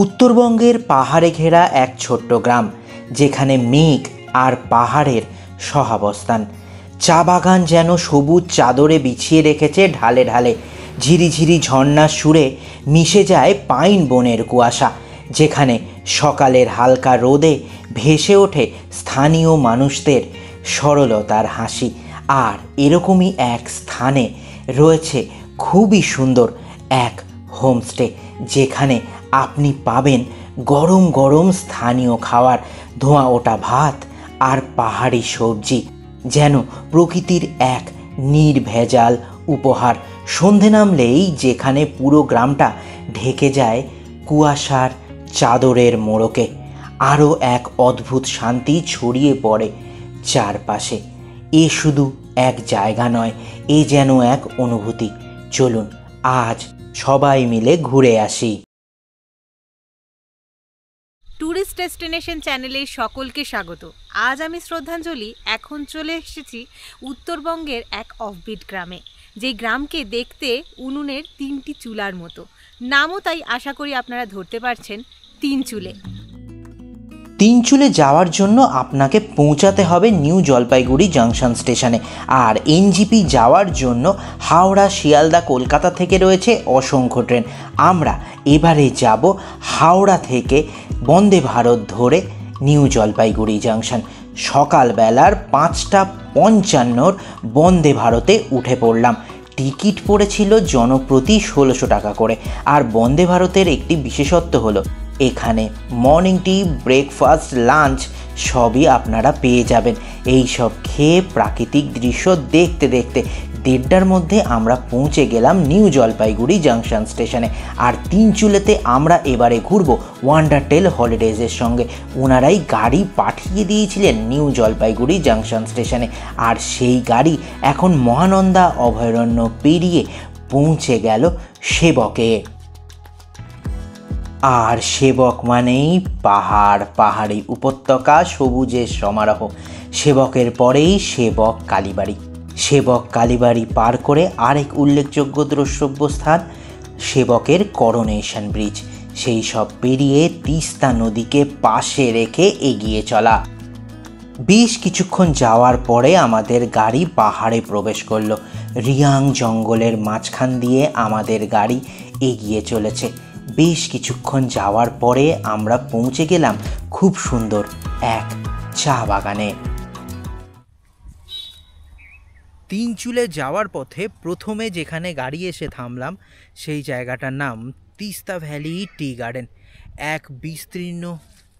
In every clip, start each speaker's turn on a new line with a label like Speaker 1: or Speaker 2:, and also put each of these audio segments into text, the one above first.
Speaker 1: উত্তরবঙ্গের পাহাড়ে ঘেরা এক ছোট্ট গ্রাম, যেখানে মেঘ আর পাহাড়ের সহাবস্থান। চা বাগান যেন সবুজ চাদরে বিছিয়ে রেখেছে ঢালে ঢালে। ঝিরিঝিরি ঝর্ণার সুরে মিশে যায় পাইন বনের কুয়াশা, যেখানে সকালের হালকা রোদে ভেসে ওঠে স্থানীয় মানুষদের সরলতার হাসি। আর এরকমই এক স্থানে রয়েছে খুবই সুন্দর এক হোমস্টে, যেখানে আপনি পাবেন গরম গরম স্থানীয় খাবার, ধোঁয়া ওঠা ভাত আর পাহাড়ি সবজি, যেন প্রকৃতির এক নির্ভেজাল উপহার। সন্ধে নামলেই যেখানে পুরো গ্রামটা ঢেকে যায় কুয়াশার চাদরের মোড়কে, আরও এক অদ্ভুত শান্তি ছড়িয়ে পড়ে চারপাশে। এ শুধু এক জায়গা নয়, এ যেন এক অনুভূতি। চলুন আজ সবাই মিলে ঘুরে আসি।
Speaker 2: ট্যুরিস্ট ডেস্টিনেশন চ্যানেলে সকলকে স্বাগত। আজ আমি শ্রদ্ধাঞ্জলি এখন চলে এসেছি উত্তরবঙ্গের এক অফবিট গ্রামে, যেই গ্রামকে দেখতে উনুনের 3টি চুলার মতো। নামও তাই আশা করি আপনারা ধরতে পারছেন, তিনচুলে।
Speaker 1: তিনচুলে যাওয়ার জন্য আপনাকে পৌঁছাতে হবে নিউ জলপাইগুড়ি জাংশন স্টেশনে, আর এনজিপি যাওয়ার জন্য হাওড়া, শিয়ালদা, কলকাতা থেকে রয়েছে অসংখ্য ট্রেন। আমরা এবারে যাব হাওড়া থেকে বন্দে ভারত ধরে নিউ জলপাইগুড়ি জাংশন। সকালবেলার 5:55 বন্দে ভারতে উঠে পড়লাম। টিকিট পড়েছিল জনপ্রতি 1600 টাকা করে। আর বন্দে ভারতের একটি বিশেষত্ব হলো এখানে মর্নিং টি, ব্রেকফাস্ট, লাঞ্চ সবই আপনারা পেয়ে যাবেন। এই সব খেয়ে প্রাকৃতিক দৃশ্য দেখতে দেখতে 1:30টার মধ্যে আমরা পৌঁছে গেলাম নিউ জলপাইগুড়ি জাংশন স্টেশনে। আর তিনচুলেতে আমরা এবারে ঘুরবো ওয়ান্ডারটেল হলিডেজের সঙ্গে। ওনারাই গাড়ি পাঠিয়ে দিয়েছিলেন নিউ জলপাইগুড়ি জাংশন স্টেশনে, আর সেই গাড়ি এখন মহানন্দা অভয়ারণ্য পেরিয়ে পৌঁছে গেল সেবকে। আর সেবক মানেই পাহাড়, পাহাড়ি উপত্যকা, সবুজের সমারোহ। সেবকের পরেই সেবক কালীবাড়ি। সেবক কালীবাড়ি পার করে আরেক উল্লেখযোগ্য দ্রষ্টব্য স্থান সেবকের করোনেশন ব্রিজ। সেই সব পেরিয়ে তিস্তা নদীকে পাশে রেখে এগিয়ে চলা। বেশ কিছুক্ষণ যাওয়ার পরে আমাদের গাড়ি পাহাড়ে প্রবেশ করলো। রিয়াং জঙ্গলের মাঝখান দিয়ে আমাদের গাড়ি এগিয়ে চলেছে। বেশ কিছুক্ষণ যাওয়ার পরে আমরা পৌঁছে গেলাম খুব সুন্দর এক চা বাগানে। তিনচুলে যাওয়ার পথে প্রথমে যেখানে গাড়ি এসে থামলাম সেই জায়গাটার নাম তিস্তা ভ্যালি টি গার্ডেন। এক বিস্তীর্ণ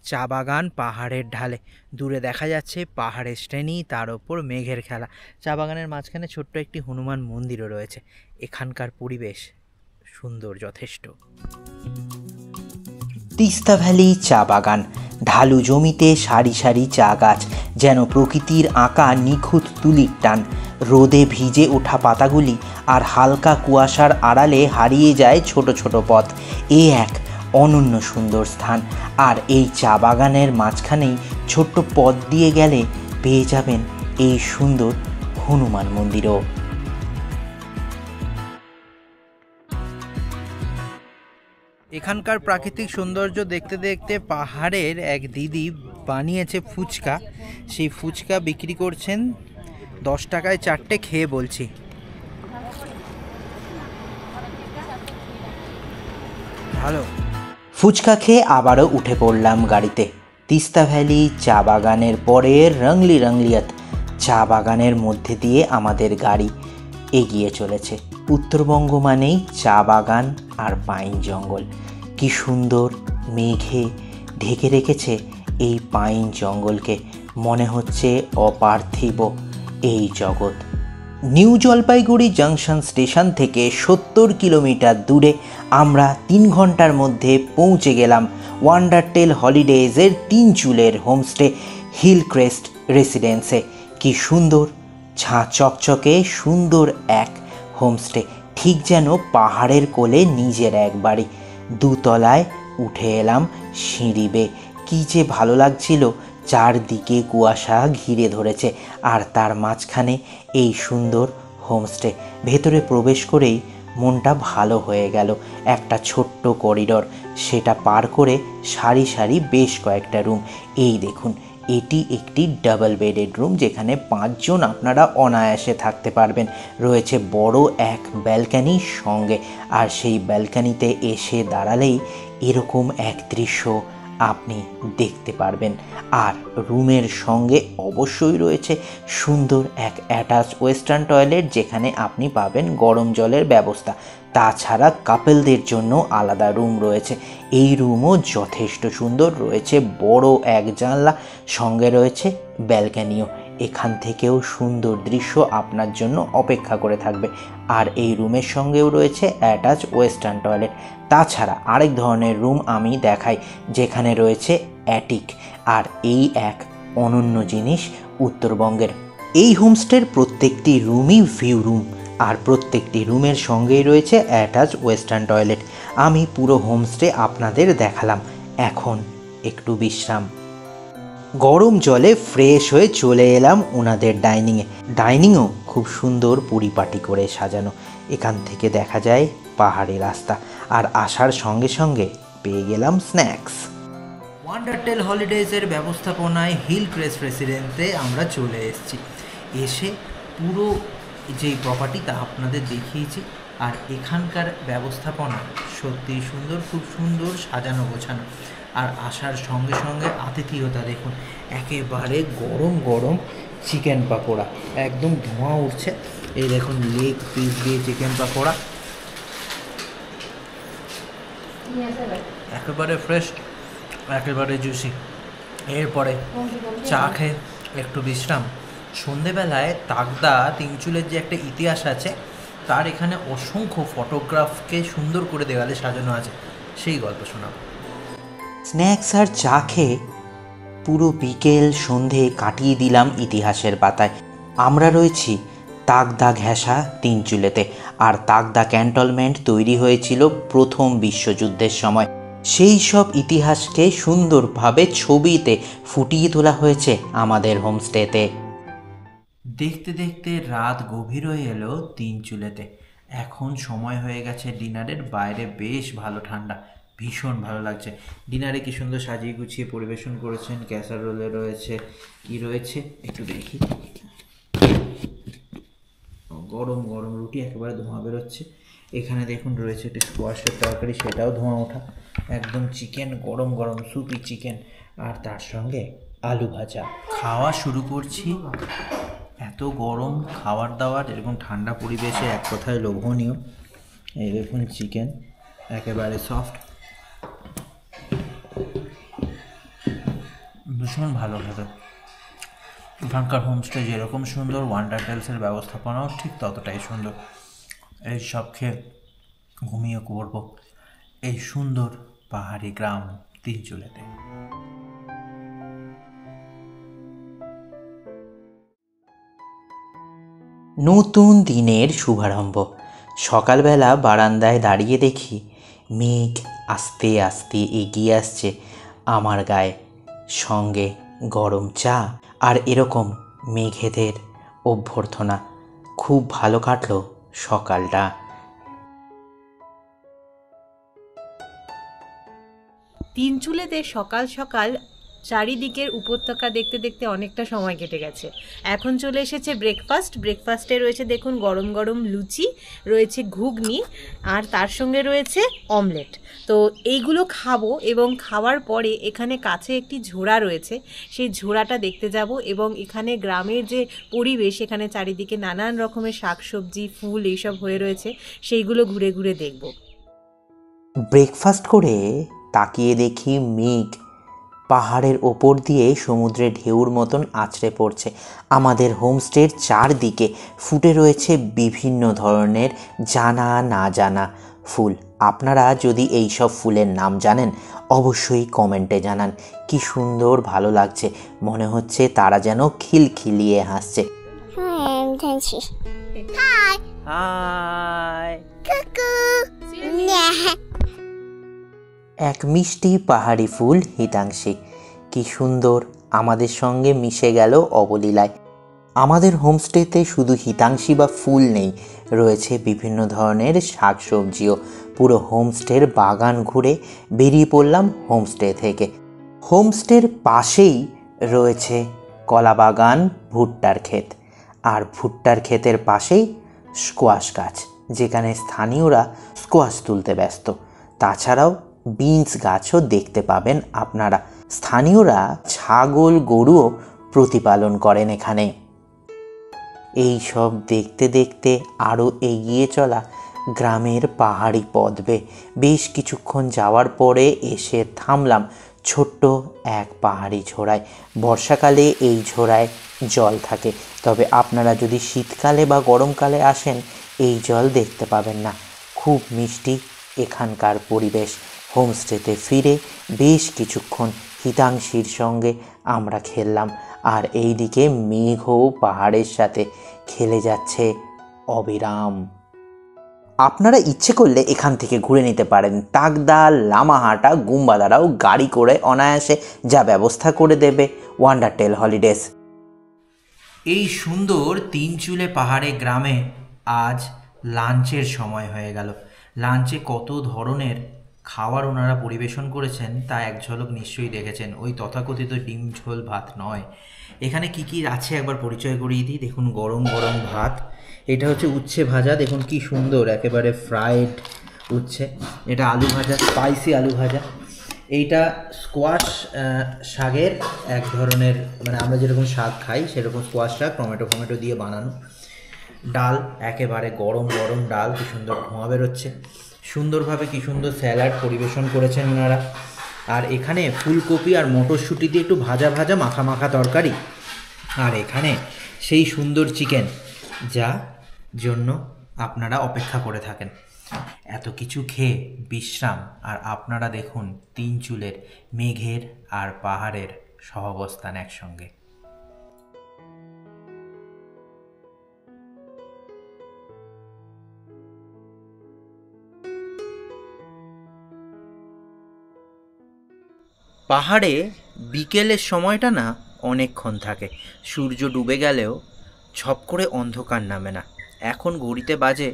Speaker 1: চা বাগান পাহাড়ের ঢালে। দূরে দেখা যাচ্ছে পাহাড়ের শ্রেণী, তার ওপর মেঘের খেলা। চা বাগানের মাঝখানে ছোট্ট একটি হনুমান মন্দিরও রয়েছে। এখানকার পরিবেশ সুন্দর যথেষ্ট। তিস্তা ভ্যালি চা বাগান। ঢালু জমিতে সারি সারি চা গাছ, যেন প্রকৃতির আঁকা নিখুঁত তুলির টান। রোদে ভিজে ওঠা পাতাগুলি আর হালকা কুয়াশার আড়ালে হারিয়ে যায় ছোট ছোট পথ। এ এক অনন্য সুন্দর স্থান। আর এই চা বাগানের মাঝখানেই ছোট্ট পথ দিয়ে গেলে পেয়ে যাবেন এই সুন্দর হনুমান মন্দিরও। এখানকার প্রাকৃতিক সৌন্দর্য দেখতে দেখতে পাহাড়ের এক দিদি বানিয়েছে ফুচকা। সেই ফুচকা বিক্রি করছেন 10 টাকায় 4টে, খেয়ে বলছি। ভালো। ফুচকা খেয়ে আবারও উঠে পড়লাম গাড়িতে। তিস্তা ভ্যালি চা বাগানের পরে রংলি রংলিয়াত চা বাগানের মধ্যে দিয়ে আমাদের গাড়ি এগিয়ে চলেছে। উত্তরবঙ্গ মানেই চা বাগান আর পাইন জঙ্গল। কি সুন্দর মেঘে ঢেকে রেখেছে এই পাইন জঙ্গলকে। মনে হচ্ছে অপার্থিব এই জগৎ। নিউ জলপাইগুড়ি জাংশন স্টেশন থেকে 70 কিলোমিটার দূরে আমরা 3 ঘন্টার মধ্যে পৌঁছে গেলাম ওয়ান্ডারটেল হলিডেজের তিনচুলের হোমস্টে হিলক্রেস্ট রেসিডেন্সে। কি সুন্দর ঝাঁ চকচকে সুন্দর এক হোমস্টে, ঠিক যেন পাহাড়ের কোলে নিজের এক বাড়ি। 2 তলায় উঠে এলাম সিঁড়ি বেয়ে। কী যে ভালো লাগছিল। চারদিকে কুয়াশা ঘিরে ধরেছে, আর তার মাঝখানে এই সুন্দর হোমস্টে। ভেতরে প্রবেশ করেই মনটা ভালো হয়ে গেল। একটা ছোট্ট করিডর, সেটা পার করে সারি সারি বেশ কয়েকটা রুম। এই দেখুন, এটি একটি ডাবল বেডেড রুম, যেখানে 5 জন আপনারা অনায়াসে থাকতে পারবেন। রয়েছে বড় এক ব্যালকানির সঙ্গে, আর সেই ব্যালকানিতে এসে দাঁড়ালেই এরকম এক দৃশ্য আপনি দেখতে পারবেন। আর রুমের সঙ্গে অবশ্যই রয়েছে সুন্দর এক অ্যাটাচ ওয়েস্টার্ন টয়লেট, যেখানে আপনি পাবেন গরম জলের ব্যবস্থা। তাছাড়া কাপলদের জন্য আলাদা রুম রয়েছে। এই রুমও যথেষ্ট সুন্দর, রয়েছে বড় এক জানলা, সঙ্গে রয়েছে ব্যালকানিও। এখান থেকেও সুন্দর দৃশ্য আপনার জন্য অপেক্ষা করে থাকবে। আর এই রুমের সঙ্গেও রয়েছে অ্যাটাচ ওয়েস্টার্ন টয়লেট। তাছাড়া আরেক ধরনের রুম আমি দেখাই, যেখানে রয়েছে অ্যাটিক। আর এই এক অনন্য জিনিস উত্তরবঙ্গের। এই হোমস্টের প্রত্যেকটি রুমই ভিউ রুম, আর প্রত্যেকটি রুমের সঙ্গেই রয়েছে অ্যাটাচ ওয়েস্টার্ন টয়লেট। আমি পুরো হোমস্টে আপনাদের দেখালাম। এখন একটু বিশ্রাম। গরম জলে ফ্রেশ হয়ে চলে এলাম ওনাদের ডাইনিংও খুব সুন্দর পরিপাটি করে সাজানো। এখান থেকে দেখা যায় পাহাড়ি রাস্তা, আর আসার সঙ্গে সঙ্গে পেয়ে গেলাম স্ন্যাক্স। ওয়ান্ডারটেল হলিডেজের ব্যবস্থাপনায় হিল ক্রেস্ট রেসিডেন্সে আমরা চলে এসেছি। এসে পুরো যেই প্রপার্টি তা আপনাদের দেখিয়েছি। আর এখানকার ব্যবস্থাপনা সত্যিই সুন্দর, খুব সুন্দর সাজানো গোছানো। আর আসার সঙ্গে সঙ্গে আতিথেয়তা দেখুন, একেবারে গরম গরম চিকেন পাকোড়া, একদম ধোঁয়া উঠছে। এই দেখুন, লেগ পিস দিয়ে চিকেন পাকোড়া, একেবারে ফ্রেশ, একেবারে জুসি। এরপরে চা খেয়ে একটু বিশ্রাম। সন্ধেবেলায় তাকদা তিনচুলের যে একটা ইতিহাস আছে, তার এখানে অসংখ্য ফটোগ্রাফকে সুন্দর করে দেওয়ালে সাজানো আছে, সেই গল্প শোনাবো। স্ন্যাক্স আর চা খেয়ে পুরো বিকেল সন্ধে কাটিয়ে দিলাম ইতিহাসের পাতায়। আমরা রয়েছি তাকদা ঘেঁষা তিনচুলেতে। আর তাকদা ক্যান্টনমেন্ট তৈরি হয়েছিল প্রথম বিশ্বযুদ্ধের সময়। সেই সব ইতিহাসকে সুন্দরভাবে ছবিতে ফুটিয়ে তোলা হয়েছে আমাদের হোমস্টেতে। দেখতে দেখতে রাত গভীর হয়ে এলো তিনচুলেতে। এখন সময় হয়ে গেছে ডিনারের। বাইরে বেশ ভালো ঠান্ডা, ভীষণ ভালো লাগছে। ডিনারে কি সুন্দর সাজিয়ে গুছিয়ে পরিবেশন করেছেন। ক্যাসারোলে রয়েছে, কি রয়েছে একটু দেখি, গরম গরম রুটি, একেবারে ধোঁয়া বেরোচ্ছে। এখানে দেখুন রয়েছে একটি স্কোয়াশের তরকারি, সেটাও ধোঁয়া ওঠা। একদম চিকেন, গরম গরম সুপি চিকেন, আর তার সঙ্গে আলু ভাজা। খাওয়া শুরু করছি। এত গরম খাবার দাবার এরকম ঠান্ডা পরিবেশে এক কথায় লোভনীয়। এই দেখুন চিকেন, একেবারে সফট, ভীষণ ভালো খেতে। এখানকার হোমস্টে যেরকম সুন্দর, ওয়ান্ডারটেলসের ব্যবস্থাপনাও ঠিক ততটাই সুন্দর। এই সব খেয়ে ঘুমিয়ে পড়ব এই সুন্দর পাহাড়ি গ্রাম তিনচুলেতে। নতুন দিনের শুভারম্ভ। সকালবেলা বারান্দায় দাঁড়িয়ে দেখি মেঘ আস্তে আস্তে এগিয়ে আসছে আমার গায়ে, সঙ্গে গরম চা আর এরকম মেঘেদের অভ্যর্থনা। খুব ভালো কাটলো সকালটা।
Speaker 2: তিনচুলেতে সকাল সকাল চারিদিকের উপত্যকা দেখতে দেখতে অনেকটা সময় কেটে গেছে। এখন চলে এসেছে ব্রেকফাস্টে রয়েছে দেখুন গরম গরম লুচি, রয়েছে ঘুগনি, আর তার সঙ্গে রয়েছে অমলেট। তো এইগুলো খাবো, এবং খাওয়ার পরে এখানে কাছে একটি ঝোড়া রয়েছে, সেই ঝোড়াটা দেখতে যাব। এবং এখানে গ্রামের যে পরিবেশ, এখানে চারিদিকে নানান রকমের শাকসবজি, ফুল এইসব হয়ে রয়েছে, সেইগুলো ঘুরে ঘুরে দেখব।
Speaker 1: ব্রেকফাস্ট করে তাকিয়ে দেখি মেঘ পাহাড়ের ওপর দিয়ে সমুদ্রের ঢেউর মতন আছড়ে পড়ছে। আমাদের হোমস্টের চারদিকে ফুটে রয়েছে বিভিন্ন ধরনের জানা না জানা ফুল। আপনারা যদি এই সব ফুলের নাম জানেন অবশ্যই কমেন্টে জানান। কি সুন্দর ভালো লাগছে, মনে হচ্ছে তারা যেন খিলখিলিয়ে হাসছে। এক মিষ্টি পাহাড়ি ফুল হিতাংশী কি সুন্দর আমাদের সঙ্গে মিশে গেল অবলীলায়। আমাদের হোমস্টেতে শুধু হিতাংশী বা ফুল নেই, রয়েছে বিভিন্ন ধরনের শাকসবজিও। পুরো হোমস্টের বাগান ঘুরে বেরিয়ে পড়লাম হোমস্টে থেকে। হোমস্টের পাশেই রয়েছে কলা বাগান, ভুট্টার ক্ষেত, আর ভুট্টার ক্ষেতের পাশেই স্কোয়াশ গাছ, যেখানে স্থানীয়রা স্কোয়াশ তুলতে ব্যস্ত। তাছাড়াও বিনস গাছও দেখতে পাবেন আপনারা। স্থানীয়রা ছাগল গরুও প্রতিপালন করেন এখানে। এই সব দেখতে দেখতে আরও এগিয়ে চলা গ্রামের পাহাড়ি পথ বেয়ে বেশ কিছুক্ষণ যাওয়ার পরে এসে থামলাম ছোট্ট এক পাহাড়ি ঝোড়ায়। বর্ষাকালে এই ঝোড়ায় জল থাকে, তবে আপনারা যদি শীতকালে বা গরমকালে আসেন এই জল দেখতে পাবেন না। খুব মিষ্টি এখানকার পরিবেশ। হোমস্টেতে ফিরে বেশ কিছুক্ষণ হিতাংশীর সঙ্গে আমরা খেললাম, আর এইদিকে মেঘও পাহাড়ের সাথে খেলে যাচ্ছে অবিরাম। আপনারা ইচ্ছে করলে এখান থেকে ঘুরে নিতে পারেন। তাকদা, লামাহাটা, গুম্বাদারাও গাড়ি করে অনায়াসে যা ব্যবস্থা করে দেবে ওয়ান্ডারটেল হলিডেজ। এই সুন্দর তিনচুলে পাহাড়ে গ্রামে আজ লাঞ্চের সময় হয়ে গেল। লাঞ্চে কত ধরনের খাবার ওনারা পরিবেশন করেছেন তা এক ঝলক নিশ্চয়ই দেখেছেন। ওই তথাকথিত ডিম ঝোল ভাত নয়। এখানে কি কি আছে একবার পরিচয় করিয়ে দিই। দেখুন, গরম গরম ভাত, এটা হচ্ছে উচ্ছে ভাজা, দেখুন কি সুন্দর একেবারে ফ্রাইড উচ্ছে। এটা আলু ভাজা, স্পাইসি আলু ভাজা। এইটা স্কোয়াশ শাকের এক ধরনের, মানে আমরা যেরকম শাক খাই সেরকম স্কোয়াশ শাক টমেটো দিয়ে বানানো। ডাল, একেবারে গরম গরম ডাল, কি সুন্দর ধোঁয়া বেরোচ্ছে। সুন্দরভাবে কি সুন্দর স্যালাড পরিবেশন করেছেন ওনারা। আর এখানে ফুলকপি আর মটরশুঁটি দিয়ে একটু ভাজা ভাজা মাখা মাখা তরকারি। আর এখানে সেই সুন্দর চিকেন, যা জন্য আপনারা অপেক্ষা করে থাকেন। এত কিছু খেয়ে বিশ্রাম, আর আপনারা দেখুন তিনচুলের মেঘের আর পাহাড়ের সহাবস্থান একসঙ্গে। পাহাড়ে বিকেলের সময়টা না অনেকক্ষণ থাকে। সূর্য ডুবে গেলেও ঝপ করে অন্ধকার নামে না। এখন ঘড়িতে বাজে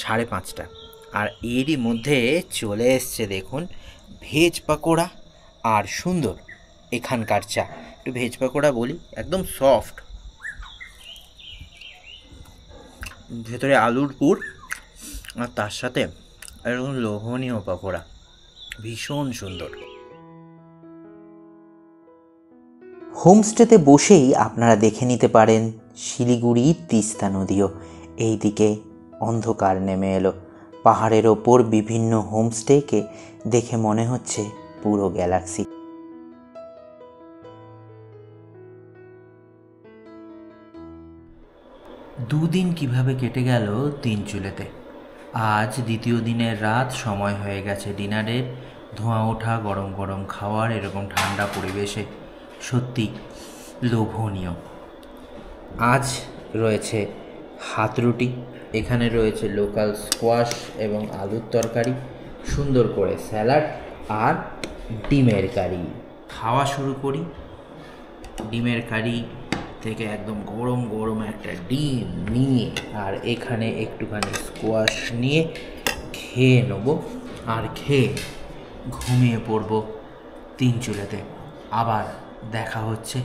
Speaker 1: 5:30, আর এরই মধ্যে চলে এসছে দেখুন ভেজ পাকোড়া আর সুন্দর এখানকার চা। একটু ভেজ পাকোড়া বলি, একদম সফট, ভেতরে আলুর পুর, আর তার সাথে এরকম লোভনীয় পাকোড়া, ভীষণ সুন্দর। হোমস্টেতে বসেই আপনারা দেখে নিতে পারেন শিলিগুড়ি তিস্তা নদীও। এইদিকে অন্ধকার নেমে এলো। পাহাড়ের ওপর বিভিন্ন হোমস্টেকে দেখে মনে হচ্ছে পুরো গ্যালাক্সি। দুদিন কিভাবে কেটে গেল তিনচুলেতে। আজ দ্বিতীয় দিনের রাত, সময় হয়ে গেছে ডিনারের। ধোঁয়া ওঠা গরম গরম খাওয়ার এরকম ঠান্ডা পরিবেশে সত্যি লোভনীয়। আজ রয়েছে হাত রুটি, এখানে রয়েছে লোকাল স্কোয়াশ এবং আলুর তরকারি, সুন্দর করে স্যালাড আর ডিমের কারি। খাওয়া শুরু করি। ডিমের কারি থেকে একদম গরম গরম একটা ডিম নিয়ে, আর এখানে একটুখানি স্কোয়াশ নিয়ে খেয়ে নেব, আর খেয়ে ঘুমিয়ে পড়ব তিনচুলেতে। আবার দেখা হচ্ছে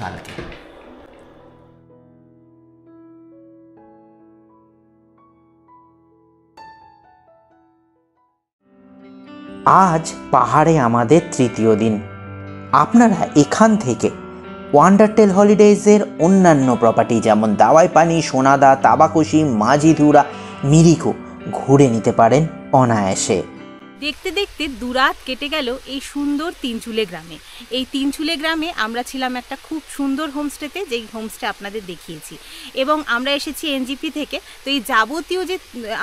Speaker 1: কালকে। আজ পাহাড়ে আমাদের তৃতীয় দিন। আপনারা এখান থেকে ওয়ান্ডারটেল হলিডেজের অন্যান্য প্রপার্টি যেমন দাওয়াই পানি, সোনাদা, তাবাকুশি, মাঝিধুরা, মিরিকো ঘুরে নিতে পারেন অনায়াসে।
Speaker 2: দেখতে দেখতে দুরাত কেটে গেল এই সুন্দর তিনচুলে গ্রামে। এই তিনচুলে গ্রামে আমরা ছিলাম একটা খুব সুন্দর হোমস্টেতে, যেই হোমস্টে আপনাদের দেখিয়েছি, এবং আমরা এসেছি এনজিপি থেকে। তো এই যাবতীয় যে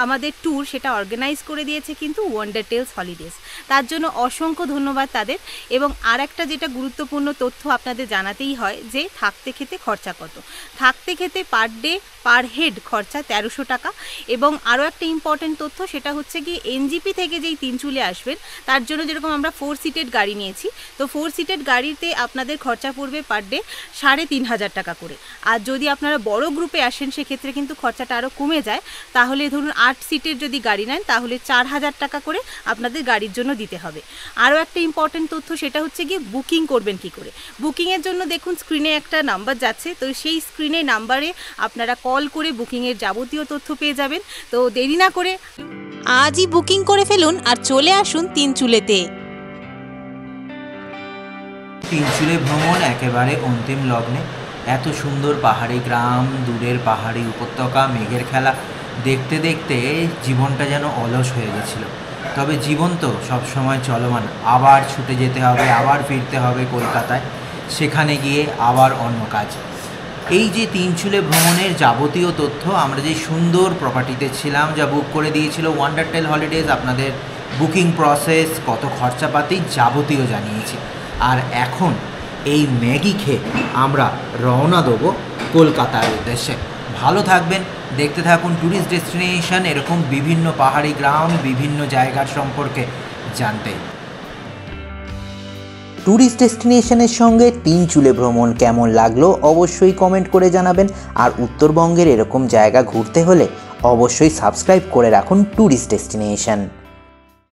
Speaker 2: আমাদের ট্যুর সেটা অর্গানাইজ করে দিয়েছে কিন্তু ওয়ান্ডারটেলস হলিডেজ। তার জন্য অসংখ্য ধন্যবাদ তাদের। এবং আর একটা যেটা গুরুত্বপূর্ণ তথ্য আপনাদের জানাতেই হয় যে থাকতে খেতে খরচা কত। থাকতে খেতে পার ডে পার হেড খরচা 1300 টাকা। এবং আরও একটা ইম্পর্টেন্ট তথ্য, সেটা হচ্ছে কি এনজিপি থেকে যেই তিনচুলে তিনচুলে আসবেন, তার জন্য যেরকম আমরা 4 সিটেড গাড়ি নিয়েছি, তো 4 সিটেড গাড়িতে আপনাদের খরচা পড়বে পার ডে 3,500 টাকা করে। আর যদি আপনারা বড় গ্রুপে আসেন সেক্ষেত্রে কিন্তু খরচাটা আরও কমে যায়। তাহলে ধরুন 8 সিটের যদি গাড়ি নেন তাহলে 4,000 টাকা করে আপনাদের গাড়ির জন্য দিতে হবে। আরও একটা ইম্পর্টেন্ট তথ্য, সেটা হচ্ছে গিয়ে বুকিং করবেন কি করে। বুকিংয়ের জন্য দেখুন স্ক্রিনে একটা নাম্বার যাচ্ছে, তো সেই স্ক্রিনে নাম্বারে আপনারা কল করে বুকিংয়ের যাবতীয় তথ্য পেয়ে যাবেন। তো দেরি না করে আজই বুকিং করে ফেলুন আর চলে আসুন তিনচুলেতে।
Speaker 1: তিনচুলে ভ্রমণ একেবারে অন্তিম লগ্নে। এত সুন্দর পাহাড়ি গ্রাম, দূরের পাহাড়ি উপত্যকা, মেঘের খেলা দেখতে দেখতে জীবনটা যেন অলস হয়ে গেছিল। তবে জীবন তো সবসময় চলমান, আবার ছুটে যেতে হবে, আবার ফিরতে হবে কলকাতায়, সেখানে গিয়ে আবার অন্য কাজ। এই যে তিনচুলে ভ্রমণের যাবতীয় তথ্য, আমরা যে সুন্দর প্রপার্টিতে ছিলাম, যা বুক করে দিয়েছিল ওয়ান্ডারটেল হলিডেজ, আপনাদের বুকিং প্রসেস, কত খরচাপাতি যাবতীয় জানিয়েছি। আর এখন এই ম্যাগি খেয়ে আমরা রওনা দেবো কলকাতার উদ্দেশ্যে। ভালো থাকবেন, দেখতে থাকুন ট্যুরিস্ট ডেস্টিনেশন, এরকম বিভিন্ন পাহাড়ি গ্রাম, বিভিন্ন জায়গার সম্পর্কে জানতে। ট্যুরিস্ট ডেস্টিনেশনের সঙ্গে তিনচুলে ভ্রমণ কেমন লাগলো অবশ্যই কমেন্ট করে জানাবেন। আর উত্তরবঙ্গের এরকম জায়গা ঘুরতে হলে অবশ্যই সাবস্ক্রাইব করে রাখুন ট্যুরিস্ট ডেস্টিনেশন।